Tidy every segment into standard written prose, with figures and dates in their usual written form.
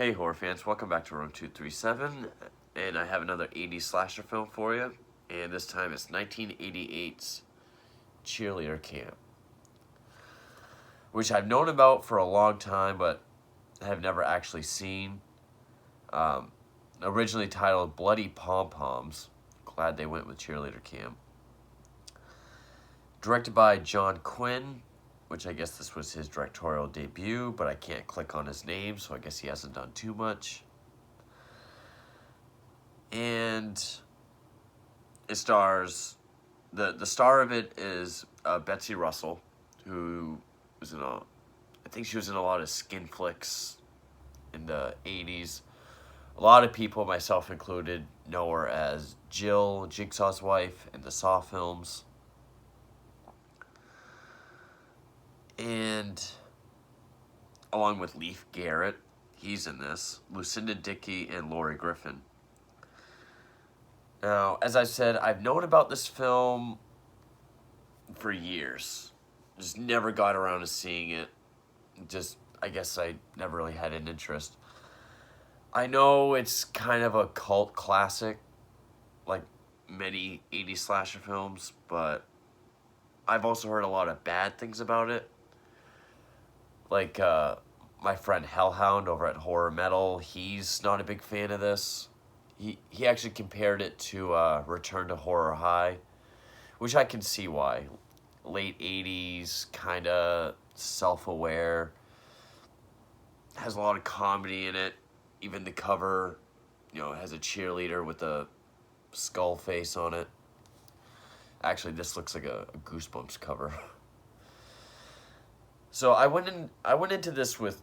Hey horror fans, welcome back to Room 237, and I have another 80s slasher film for you, and this time it's 1988's Cheerleader Camp, which I've known about for a long time, but have never actually seen. Originally titled Bloody Pom Poms, glad they went with Cheerleader Camp. Directed by John Quinn, which I guess this was his directorial debut, but I can't click on his name, so I guess he hasn't done too much. And it stars, the star of it is Betsy Russel, who was in I think she was in a lot of skin flicks in the 80s. A lot of people, myself included, know her as Jill, Jigsaw's wife, in the Saw films. And along with Lief Garret, he's in this, Lucinda, Dickey, and Lorie Griffin. Now, as I said, I've known about this film for years. Just never got around to seeing it. I guess I never really had an interest. I know it's kind of a cult classic, like many 80s slasher films, but I've also heard a lot of bad things about it. Like, my friend Hellhound over at Horror Metal, he's not a big fan of this. He actually compared it to Return to Horror High, which I can see why. Late 80s, kind of self-aware. Has a lot of comedy in it. Even the cover, has a cheerleader with a skull face on it. Actually, this looks like a Goosebumps cover. So I went into this with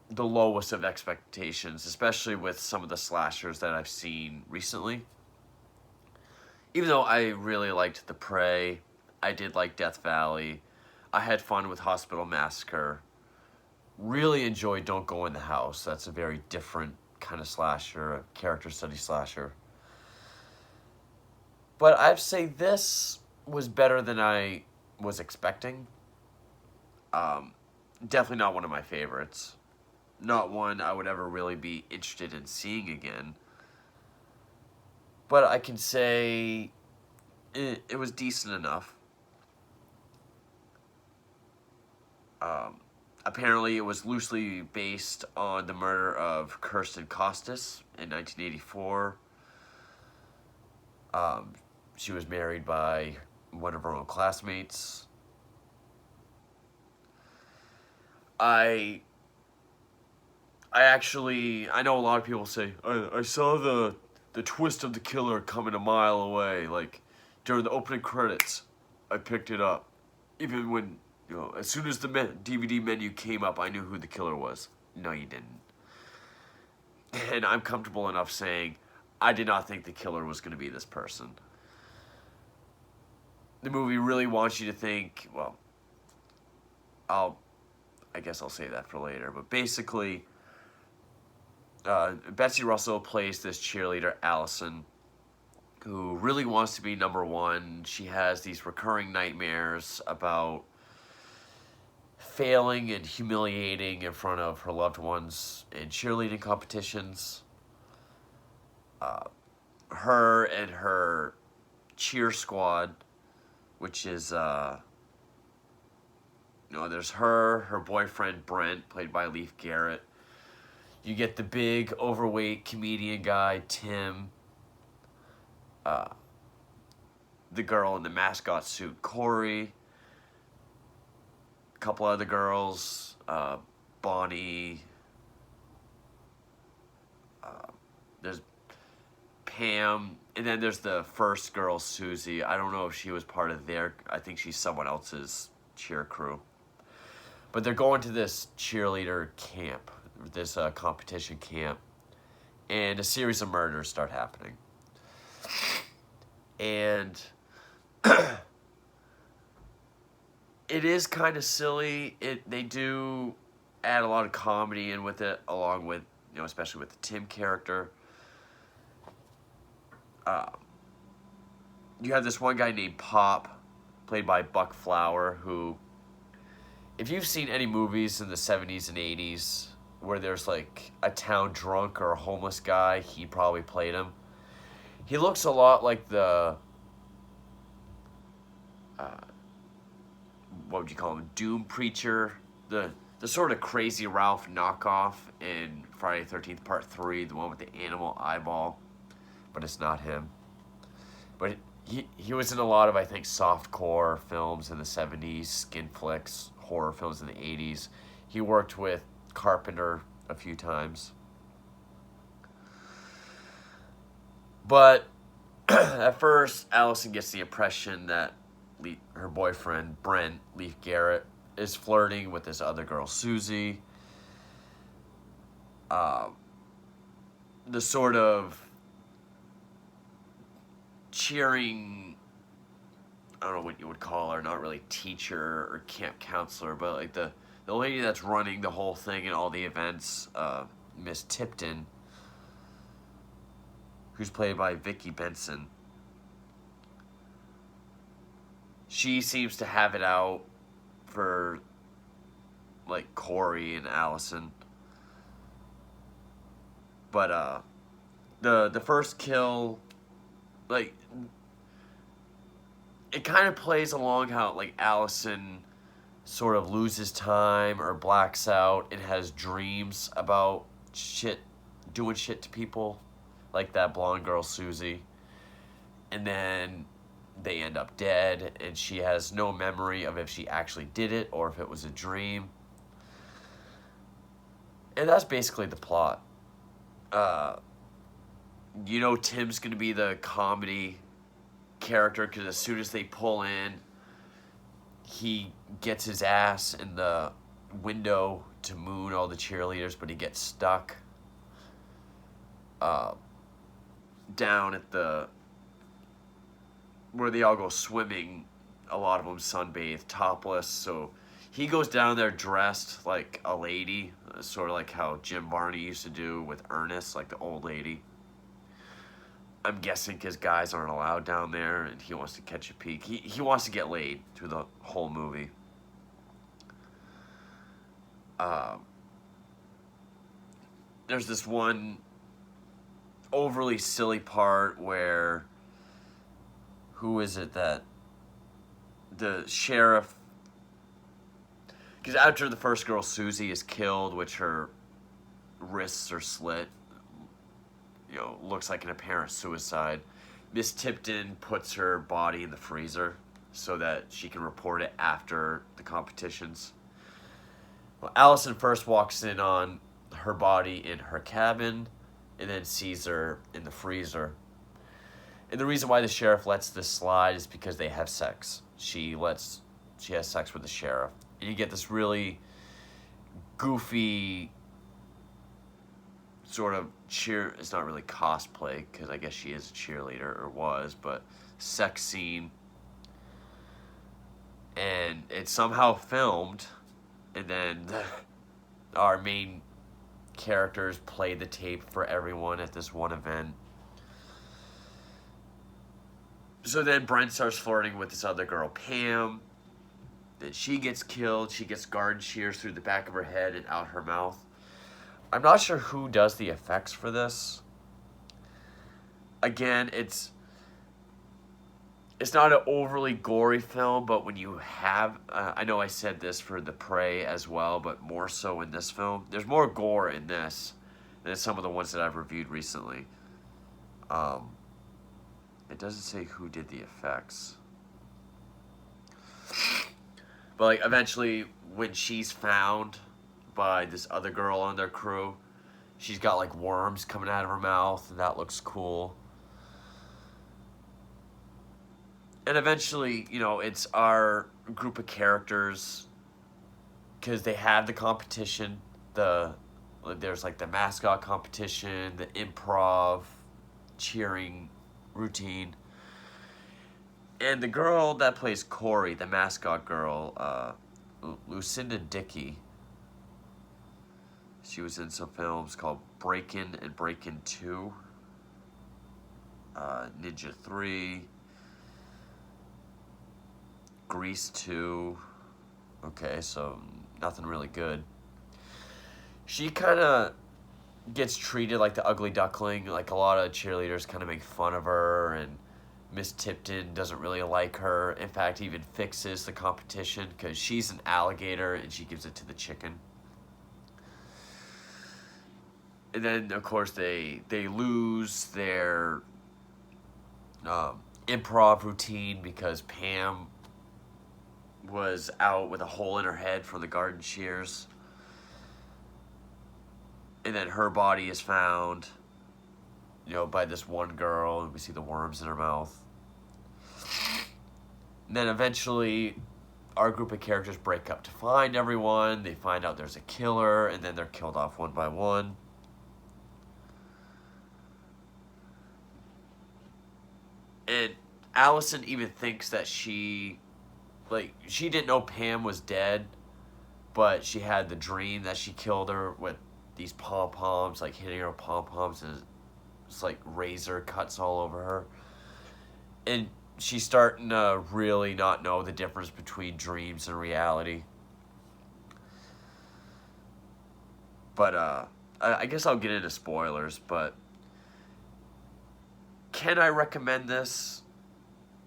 the lowest of expectations, especially with some of the slashers that I've seen recently. Even though I really liked The Prey, I did like Death Valley, I had fun with Hospital Massacre, really enjoyed Don't Go in the House. That's a very different kind of slasher, a character study slasher. But I'd say this was better than I was expecting. Definitely not one of my favorites. Not one I would ever really be interested in seeing again. But I can say it was decent enough. Apparently it was loosely based on the murder of Kirsten Costas in 1984. She was married by one of her own classmates. I know a lot of people say, I saw the twist of the killer coming a mile away. Like, during the opening credits, I picked it up. Even when, as soon as the DVD menu came up, I knew who the killer was. No, you didn't. And I'm comfortable enough saying, I did not think the killer was going to be this person. The movie really wants you to think, well, I guess I'll say that for later, but basically, Betsy Russel plays this cheerleader, Allyson, who really wants to be number one. She has these recurring nightmares about failing and humiliating in front of her loved ones in cheerleading competitions. Her and her cheer squad, which is, there's her boyfriend, Brent, played by Lief Garret. You get the big, overweight comedian guy, Tim. The girl in the mascot suit, Corey. A couple other girls, Bonnie. There's Pam. And then there's the first girl, Susie. I don't know if she was part of I think she's someone else's cheer crew. But they're going to this cheerleader camp, this competition camp, and a series of murders start happening. And it is kind of silly. They do add a lot of comedy in with it, along with, especially with the Tim character. You have this one guy named Pop, played by Buck Flower, who, if you've seen any movies in the 70s and 80s, where there's like a town drunk or a homeless guy. He probably played him. He looks a lot like the uh, what would you call him? Doom preacher, the sort of Crazy Ralph knockoff in Friday the 13th Part 3, the one with the animal eyeball, but it's not him. But he was in a lot of, I think, softcore films in the 70s, skin flicks, horror films in the 80s. He worked with Carpenter a few times. But at first, Allyson gets the impression that her boyfriend, Brent, Lief Garret, is flirting with this other girl, Susie. The sort of cheering, I don't know what you would call her, not really teacher or camp counselor, but like the lady that's running the whole thing and all the events, Miss Tipton, who's played by Vicki Benson. She seems to have it out for like Corey and Allyson. But the first kill, like, it kind of plays along how like Allyson sort of loses time or blacks out and has dreams about doing shit to people, like that blonde girl Susie, and then they end up dead, and she has no memory of if she actually did it or if it was a dream. And that's basically the plot. Tim's going to be the comedy character because as soon as they pull in, he gets his ass in the window to moon all the cheerleaders, but he gets stuck down at where they all go swimming. A lot of them sunbathe topless, so he goes down there dressed like a lady, sort of like how Jim Varney used to do with Ernest, like the old lady. I'm guessing because guys aren't allowed down there and he wants to catch a peek. He wants to get laid through the whole movie. There's this one overly silly part where, who is it that the sheriff, because after the first girl Susie is killed, which her wrists are slit, looks like an apparent suicide, Miss Tipton puts her body in the freezer so that she can report it after the competitions. Well, Allyson first walks in on her body in her cabin and then sees her in the freezer. And the reason why the sheriff lets this slide is because they have sex. She has sex with the sheriff. And you get this really goofy sort of it's not really cosplay, because I guess she is a cheerleader, or was, but sex scene. And it's somehow filmed, and then our main characters play the tape for everyone at this one event. So then Brent starts flirting with this other girl, Pam. Then she gets killed. She gets garden shears through the back of her head and out her mouth. I'm not sure who does the effects for this. Again, it's not an overly gory film, but when you have, I know I said this for The Prey as well, but more so in this film. There's more gore in this than some of the ones that I've reviewed recently. It doesn't say who did the effects. But like eventually when she's found by this other girl on their crew, she's got like worms coming out of her mouth, and that looks cool. And eventually, it's our group of characters, because they have the competition. There's like the mascot competition, the improv, cheering routine. And the girl that plays Corey, the mascot girl, Lucinda Dickey, she was in some films called Breakin' and Breakin' 2, Ninja 3, Grease 2. Okay, so nothing really good. she kind of gets treated like the ugly duckling. Like, a lot of cheerleaders kind of make fun of her, and Miss Tipton doesn't really like her. In fact, even fixes the competition because she's an alligator and she gives it to the chicken. And then, of course, they lose their improv routine because Pam was out with a hole in her head from the garden shears. And then her body is found, by this one girl, and we see the worms in her mouth. And then eventually, our group of characters break up to find everyone. They find out there's a killer, and then they're killed off one by one. And Allyson even thinks that she didn't know Pam was dead, but she had the dream that she killed her with these Pom Poms, like hitting her with Pom Poms, and it's like razor cuts all over her. And she's starting to really not know the difference between dreams and reality. But I guess I'll get into spoilers, but can I recommend this?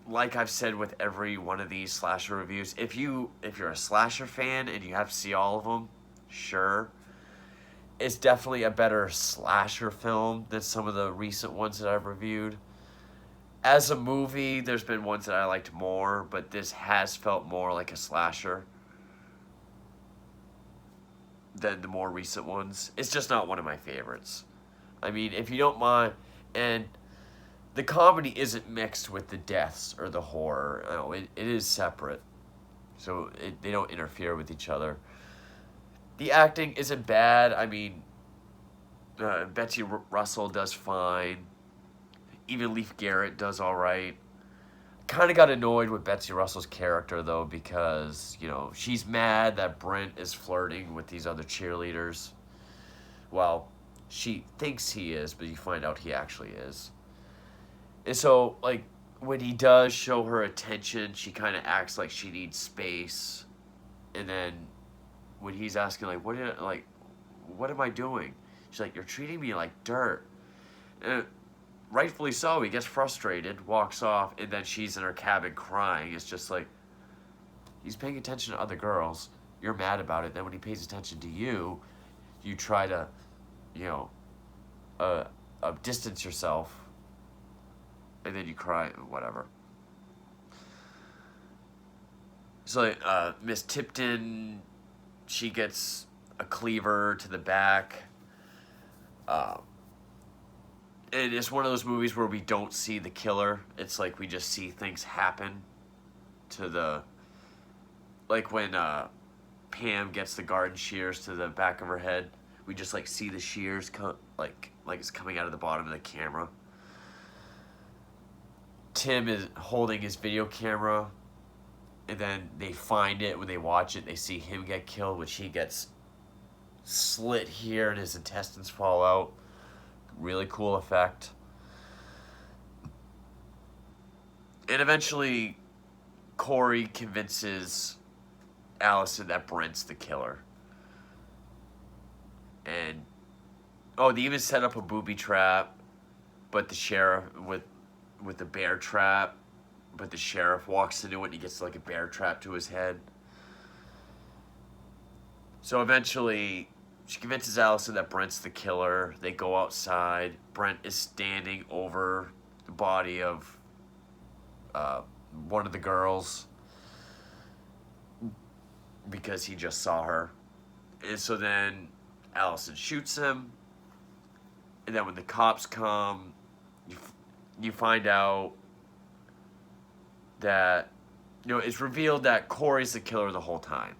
Like I've said with every one of these slasher reviews, if you're a slasher fan and you have to see all of them, sure. It's definitely a better slasher film than some of the recent ones that I've reviewed. As a movie, there's been ones that I liked more, but this has felt more like a slasher than the more recent ones. It's just not one of my favorites. I mean, if you don't mind, and the comedy isn't mixed with the deaths or the horror. No, it is separate. So they don't interfere with each other. The acting isn't bad. I mean, Betsy Russel does fine. Even Lief Garret does all right. Kind of got annoyed with Betsy Russel's character, though, because, she's mad that Brent is flirting with these other cheerleaders. Well, she thinks he is, but you find out he actually is. And so, when he does show her attention, she kind of acts like she needs space. And then when he's asking, what am I doing? She's like, you're treating me like dirt. And rightfully so, he gets frustrated, walks off, and then she's in her cabin crying. It's just like, he's paying attention to other girls. You're mad about it. Then when he pays attention to you, you try to, distance yourself. And then you cry, whatever. So, Miss Tipton, she gets a cleaver to the back. And it's one of those movies where we don't see the killer. It's like we just see things happen to the... Like when Pam gets the garden shears to the back of her head. We just, see the shears like it's coming out of the bottom of the camera. Tim is holding his video camera, and then they find it. When they watch it, they see him get killed, which he gets slit here and his intestines fall out. Really cool effect. And eventually, Corey convinces Allyson that Brent's the killer. And, they even set up a booby trap, but the sheriff, with the bear trap, but the sheriff walks into it and he gets a bear trap to his head. So eventually, she convinces Allyson that Brent's the killer. They go outside. Brent is standing over the body of one of the girls because he just saw her. And so then Allyson shoots him. And then when the cops come, you find out that, it's revealed that Corey's the killer the whole time.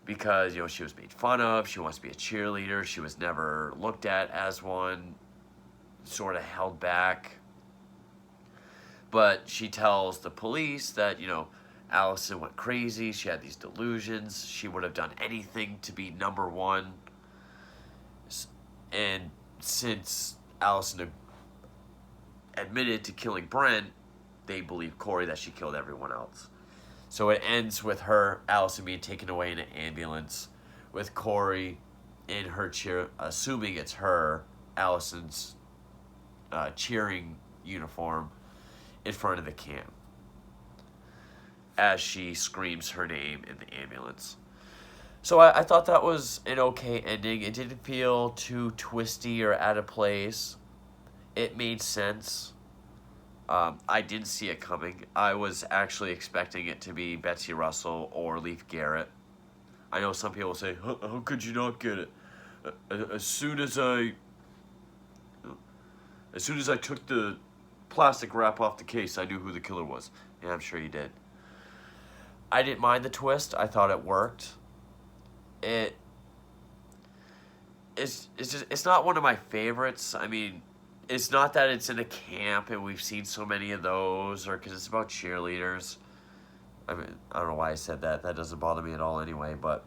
Because, she was made fun of, she wants to be a cheerleader, she was never looked at as one, sort of held back. But she tells the police that, Allyson went crazy, she had these delusions, she would have done anything to be number one. And since Allyson admitted to killing Brent, they believe Corey that she killed everyone else. So it ends with Allyson being taken away in an ambulance with Corey in her cheer, assuming it's her, Allyson's cheering uniform in front of the camp as she screams her name in the ambulance. So I thought that was an okay ending. It didn't feel too twisty or out of place. It made sense. I didn't see it coming. I was actually expecting it to be Betsy Russel or Lief Garret. I know some people say, how could you not get it? As soon as I took the plastic wrap off the case, I knew who the killer was. Yeah, I'm sure you did. I didn't mind the twist. I thought it worked. It's not one of my favorites. I mean, it's not that it's in a camp and we've seen so many of those, or because it's about cheerleaders. I mean, I don't know why I said that. That doesn't bother me at all anyway, but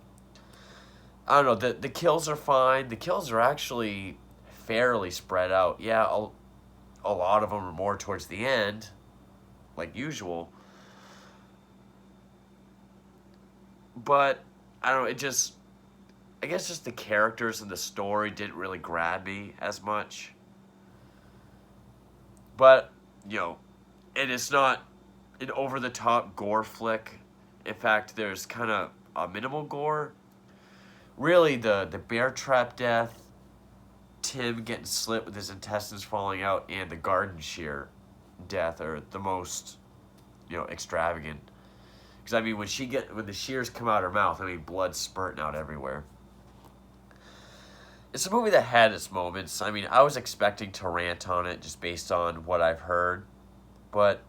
I don't know. The kills are fine. The kills are actually fairly spread out. Yeah, a lot of them are more towards the end, like usual. But I don't know, I guess just the characters and the story didn't really grab me as much. But, and it's not an over-the-top gore flick. In fact, there's kind of a minimal gore. Really, the bear trap death, Tim getting slit with his intestines falling out, and the garden shear death are the most, extravagant. Because, I mean, when the shears come out of her mouth, I mean, blood's spurting out everywhere. It's a movie that had its moments. I mean, I was expecting to rant on it just based on what I've heard. But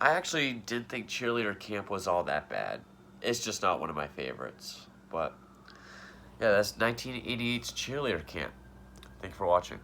I actually didn't think Cheerleader Camp was all that bad. It's just not one of my favorites. But, yeah, that's 1988's Cheerleader Camp. Thanks for watching.